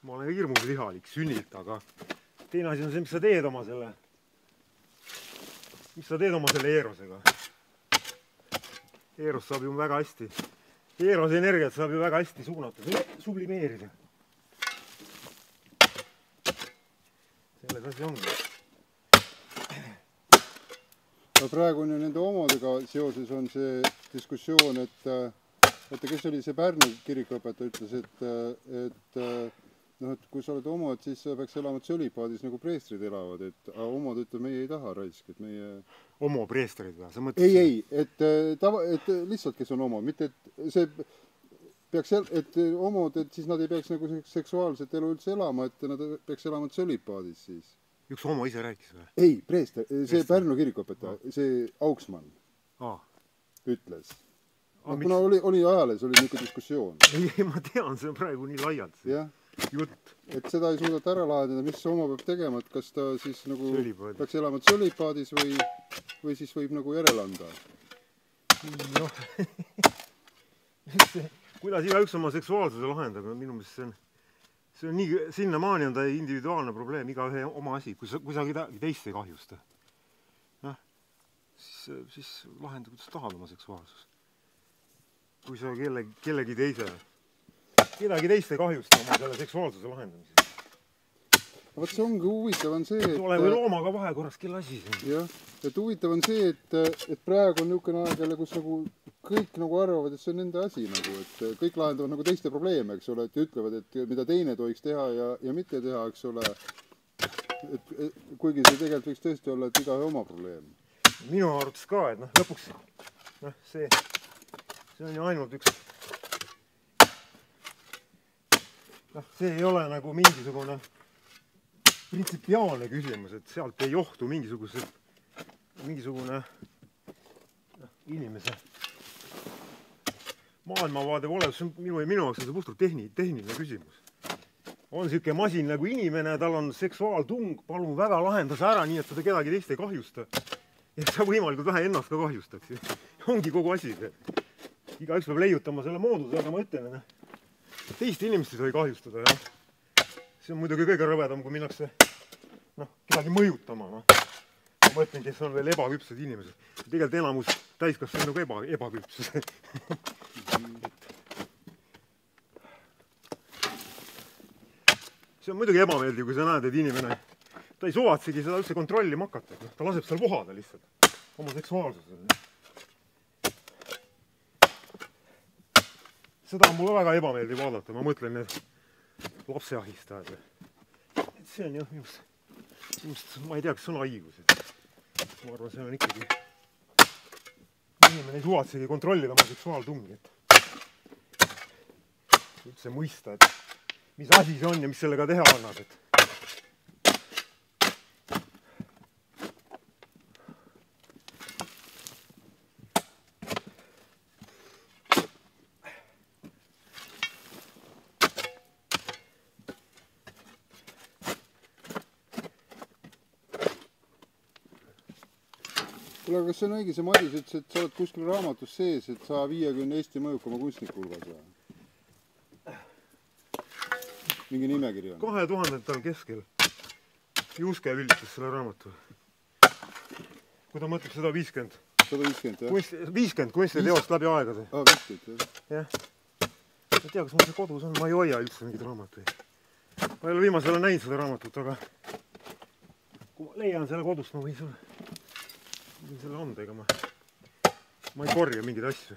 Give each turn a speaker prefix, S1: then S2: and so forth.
S1: ma olen hirmus lihalik sünnilt, aga teine asi on see, mis sa teed oma selle Eerosega. Eeros saab ju väga hästi, Eerose energiat saab ju väga hästi suunata, sublimeerida. Selles asi ongi.
S2: No praegu on ju nende omodega seoses on see diskussioon, et kes oli see Pärnu kirikuõpetaja ütles, et kui sa oled homod, siis peaks elama tsölipaadis nagu preestrid elavad, et homod ütleb, meie ei taha raisk, et meie...
S1: Homopreestrid või?
S2: Ei, et lihtsalt, kes on homo, mitte et see peaks, et homod, et siis nad ei peaks nagu seksuaalset elu üldse elama, et nad peaks elama tsölipaadis siis.
S1: Üks homo ise rääkis või?
S2: Ei, preester, see Pärnu kirikuõpetaja, see Auksmann ütles. Kuna oli ajalees, oli niisugune diskussioon.
S1: Ei, ma tean, see on praegu nii laialt.
S2: Jah. Et seda ei suudata ära lahendada, mis homo peab tegema, et kas ta siis nagu peaks elama tsölipaadis või siis võib nagu järele anda?
S1: Noh, kuidas igaüks oma seksuaalsuse lahendab, minu meelest see on nii, sinnamaani on ta individuaalne probleem, igaühe oma asi, kui sa kedagi teist ei kahjusta. Siis lahenda, kuidas tahad oma seksuaalsust. Kui sa kedagi teist ei kahjusta oma selle seksuaalsuse lahendamisel.
S2: Vaat see ongi huvitav on see, et...
S1: Ole või loomaga vahekorras, kelle asi see on.
S2: Jah, et huvitav on see, et praegu on niisugune aeg jälle, kus nagu kõik nagu arvavad, et see on nende asi nagu, et kõik lahendavad nagu teiste probleeme, eks ole, et ütlevad, et mida teine tohiks teha ja mitte teha, eks ole. Kuigi see tegelikult võiks tõesti olla, et igaühe oma probleem.
S1: Minu arvates ka, et lõpuks see on ju ainult üks... See ei ole nagu mingisugune printsipiaalne küsimus, et sealt ei johtu mingisugune inimese maailmavaade olev, minu jaoks on see puhtalt tehniline küsimus. On selline masin nagu inimene, tal on seksuaaltung, palun väga lahenda see ära nii, et seda kedagi teist ei kahjusta. Ja sa võimalikult vähe ennast ka kahjustaks. Ongi kogu asi see. Igaüks peab leiutama selle mooduse, aga ma ütlen, teist inimest ei tohi kahjustada. See on muidugi kõige rõvedam, kui minnakse kedagi mõjutama. Ma mõtlen, kes on veel ebaküpsed inimesed. Tegelikult enamus täiskasv on nagu ebaküpsed. See on muidugi ebameeldiv, kui sa näed, et inimene ta ei suvatsegi seda üldse kontrollima hakata. Ta laseb seal vohada lihtsalt oma seksuaalsusele. Seda on mulle väga ebameeldiv vaadata. Ma mõtlen need lapseahistajad. See on jah, ma ei tea, kas sõna õigus. Ma arvan, see on ikkagi inimene ei suvatsegi kontrollida oma seksuaaltungi. Üldse mõista, et mis asi see on ja mis sellega teha annab.
S2: Kuule, kas see on õige, see Madis ütles, et sa oled kuskil raamatus sees, et 150 Eesti mõjukama kunstniku hulgas või? Mingi nimekiri on?
S1: 2000-ndatel keskel Juske üldistas selle raamatu. Kui ta mõtleb seda 50.
S2: 150, jah?
S1: 50 kunstiteost läbi aegade.
S2: 50,
S1: jah. Ma ei tea, kas mul see kodus on, ma ei hoia üldse mingid raamatuid. Ma ei ole viimasel näinud seda raamatut, aga kui ma leian selle kodust, ma võin selle anda, ega ma ei korja mingeid asju.